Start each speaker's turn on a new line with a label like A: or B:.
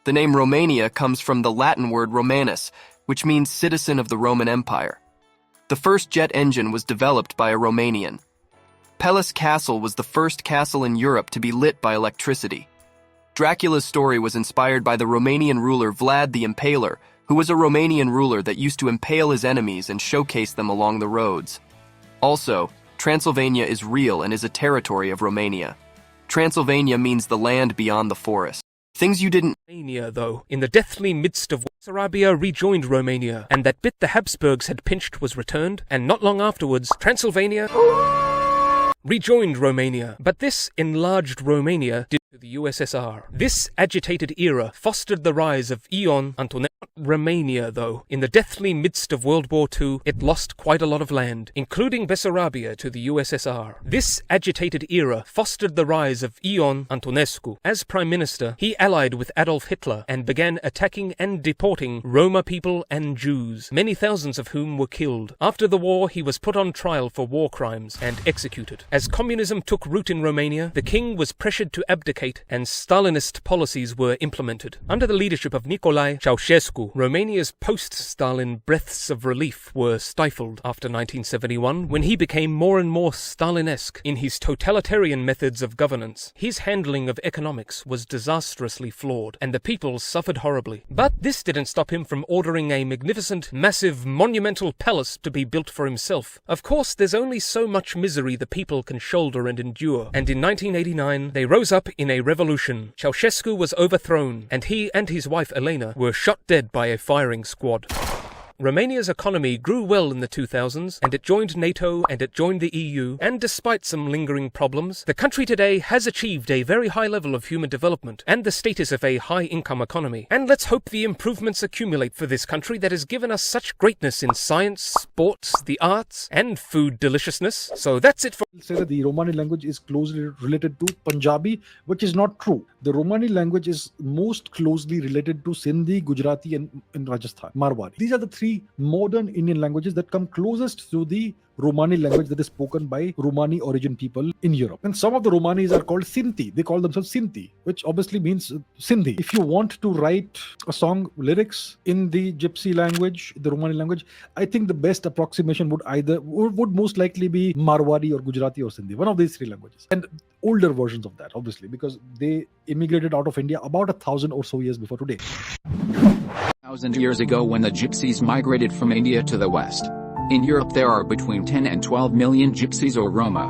A: The name Romania comes from the Latin word Romanus, which means citizen of the Roman Empire. The first jet engine was developed by a Romanian. Palace Castle was the first castle in Europe to be lit by electricity. Dracula's story was inspired by the Romanian ruler Vlad the Impaler, who was a Romanian ruler that used to impale his enemies and showcase them along the roads. Also, Transylvania is real and is a territory of Romania. Transylvania means the land beyond the forest. Things you didn't
B: Romania, though, in the deathly midst of Bessarabia rejoined Romania, and that bit the Habsburgs had pinched was returned, and not long afterwards, Transylvania rejoined Romania. But this enlarged Romania did to the USSR. This agitated era fostered the rise of Ion Antonescu. Romania, though, in the deathly midst of World War II, it lost quite a lot of land, including Bessarabia, to the USSR. This agitated era fostered the rise of Ion Antonescu. As Prime Minister, he allied with Adolf Hitler and began attacking and deporting Roma people and Jews, many thousands of whom were killed. After the war, he was put on trial for war crimes and executed. As communism took root in Romania, the king was pressured to abdicate and Stalinist policies were implemented. Under the leadership of Nicolae Ceausescu, Romania's post-Stalin breaths of relief were stifled after 1971, when he became more and more Stalinesque in his totalitarian methods of governance. His handling of economics was disastrously flawed, and the people suffered horribly. But this didn't stop him from ordering a magnificent, massive, monumental palace to be built for himself. Of course, there's only so much misery the people can shoulder and endure, and in 1989, they rose up in a revolution. Ceausescu was overthrown, and he and his wife Elena were shot dead by a firing squad. Romania's economy grew well in the 2000s, and it joined NATO and it joined the EU, and despite some lingering problems, the country today has achieved a very high level of human development and the status of a high-income economy. And let's hope the improvements accumulate for this country that has given us such greatness in science, sports, the arts, and food deliciousness. So that's it for...
C: Say that the Romani language is closely related to Punjabi, which is not true. The Romani language is most closely related to Sindhi, Gujarati, and Rajasthan, Marwari. These are the three modern Indian languages that come closest to the Romani language that is spoken by Romani origin people in Europe. And some of the Romanis are called Sinti. They call themselves Sinti, which obviously means Sindhi. If you want to write a song lyrics in the Gypsy language, the Romani language, I think the best approximation would most likely be Marwari or Gujarati or Sindhi, one of these three languages. And older versions of that, obviously, because they immigrated out of India about 1,000 or so years before today.
D: 1,000 years ago, when the Gypsies migrated from India to the West. In Europe there are between 10 and 12 million Gypsies or Roma.